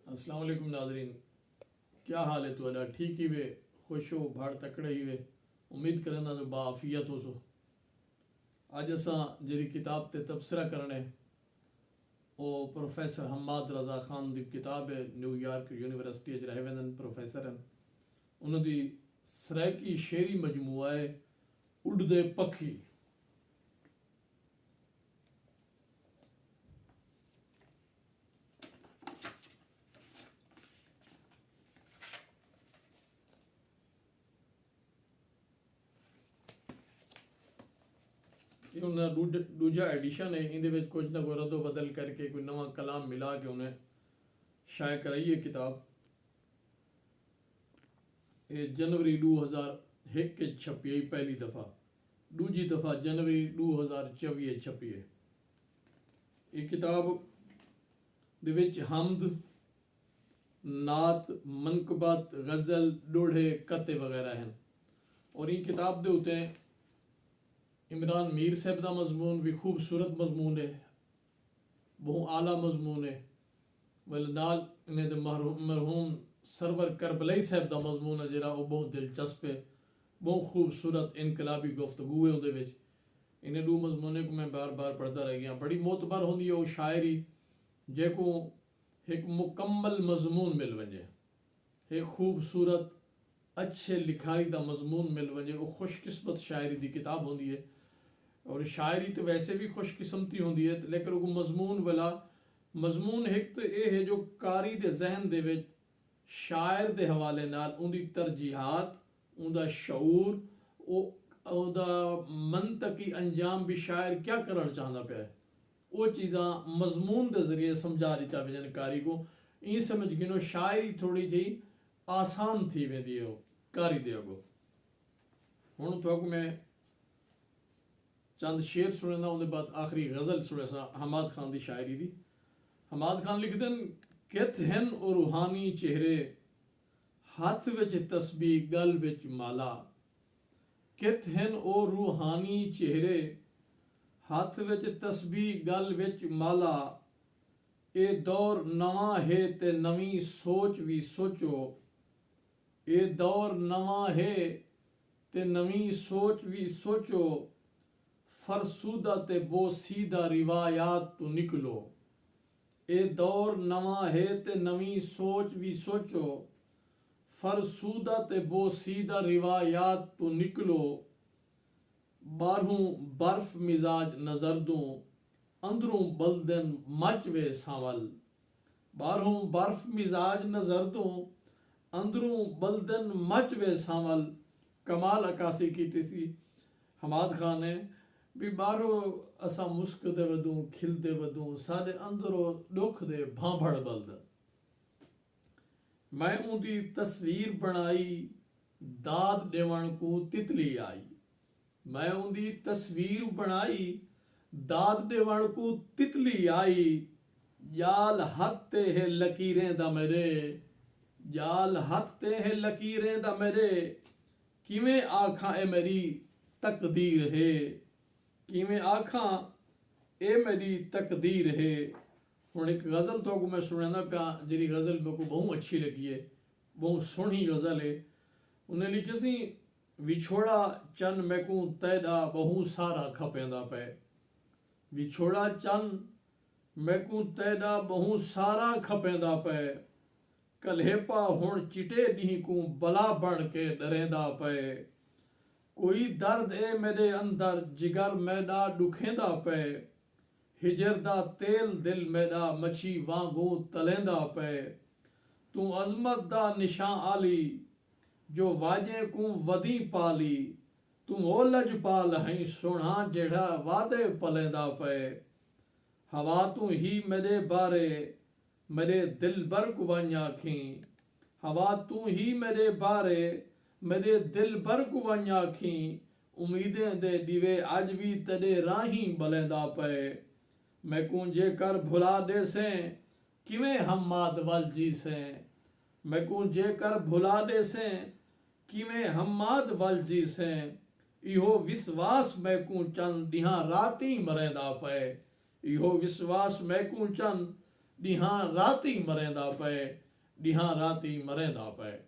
अस्सलाम वालेकुम नाजरीन, क्या हाल है तुहाडा? ठीक ही वे, खुश हो, भाड़ तकड़े ही वे। उम्मीद करना जो बाफियत हो सो। अज असां जी किताब ते तबसरा करने वो प्रोफैसर हम्माद रज़ा खान की किताब है। न्यूयॉर्क यूनिवर्सिटी रहे वेंदन प्रोफैसर हैं। उन्होंने सराइकी शेरी मजमूआ है उड़दे पखी। ये उन्हें दूजा एडिशन है। इहदे कुछ ना कोई रद्दो बदल करके कोई नवा कलाम मिला के उन्हें शाया कराई है किताब। ये जनवरी 2001 के छपी है पहली दफ़ा। दूजी दफ़ा जनवरी 2024 छपी है। ये किताब दे विच हमद, नात, मनकबत, गज़ल, डोढ़े, कते वगैरह हैं। और ये किताब दे उते इमरान मीर साहब का मजमून भी खूबसूरत मजमून है, बहुत आला मजमून है। वल नाल इन्हें मरहूम सरवर करबलाई साहब का मजमून है जरा वो बहुत दिलचस्प है, बहुत खूबसूरत इनकलाबी गुफ्तगू है उहदे विच। इन्हें दो मजमूने को मैं बार बार पढ़ता रह गया। बड़ी मोतबर होंदी है वो शायरी जेको एक मुकम्मल मजमून मिल वजे, एक खूबसूरत अच्छे लिखारी का मजमून मिल वजे। वो खुशकिस्मत शायरी की किताब होंदी है। और शायरी तो वैसे भी खुशकिस्मती होंदी है, लेकिन वो मजमून वाला मजमून एक तो ये है जो कारी दे जहन दे विच शायर दे हवाले नाल उनकी तरजीहात, उनका शऊर, ਉਹਦਾ मंतकी अंजाम भी शायर क्या करना चाहता पाया है, वो चीज़ा मजमून के जरिए समझा दिता वजन कारी को। ये समझ गिनो शायरी थोड़ी जी आसान थी वेंदी है कारी दे अगो। हुण तो मैं चंद शेर सुनना, उनके बाद आखिरी गज़ल सुने हमाद खान की शायरी दी। हमाद खान लिखते हैं, कित हैं और रूहानी चेहरे, हाथ विच तस्बीह गल विच माला। कित हैं और रूहानी चेहरे, हाथ विच तस्बीह गल विच माला। ए दौर नवा है ते नवी सोच भी सोचो, ए दौर नवा है ते नवी सोच भी सोचो। फरसूदा ते बोसीदा रिवायात तो निकलो, ए दौर नवा है ते नवी सोच भी सोचो। फरसूदा ते बोसीदा रिवायात तो निकलो। बारहूं बर्फ मिजाज नजर दूं, अंदरों बलदन मच वे सांवल। बारहूं बर्फ मिजाज नजर दूं, अंदरों बलदन मच वे सांवल। कमाल अकासी की सी हमाद खान ने भी बारो असा मुस्कदे वधूं, खिलते वधूं, सारे अंदरों दुख दे भांभड़ बलदन। मैं उनकी तस्वीर बनाई, दाद देवण को तितली आई। मैं उनकी तस्वीर बनाई, दाद देवण को तितली आई। जाल हथते है लकीरें दा मेरे, जाल हथते है लकीरें दा मेरे। किवें आखा ए मेरी तकदीर है, किवें आखा ए मेरी तकदीर है। हुण एक गज़ल तो मैं सुनाना पिया, जी गज़ल मेरे को बहुत अच्छी लगी है, बहुत सोहनी गज़ल है। उन्हें लिखी सी, विछोड़ा चन मैकू तैदा बहु सारा खपेंदा पे। विछोड़ा चन मैकू तैदा बहु सारा खपेंदा पे। कल्हेपा हुण चिटे ॾींहं को बला बण के डरेंदा पे। कोई दर्द ए मेरे अंदर जिगर मैदा दुखेंदा पे। हिजर दा तेल दिल मेरा मछी वांगू तलेंदा पे। तू अजमत दा निशां आली, जो वाजे को वदी पाली। तू ओ लजपाल हैं सोना जेड़ा वादे पलेंदा पे। हवा तू ही मेरे बारे, मेरे दिल बर को वंज आखी। हवा तू ही मेरे बारे, मेरे दिल बर को वंज आखी। उम्मीदें दे दिवे अज भी तेरे राही बलेंदा पे। मैं को जेकर भुला दे से किवें हम्माद वल जी से। मैं को जेकर भुला दे से किवें हम्माद वल जी से। इहो विश्वास मैं को चंद दिहां राती मरेंदा पे। इहो विश्वास मैं को चंद ਡੀਹਾਂ ਰਾਤੀ ਮਰੇਂਦਾ ਪਏ ਡੀਹਾਂ ਰਾਤੀ ਮਰੇਂਦਾ ਪਏ।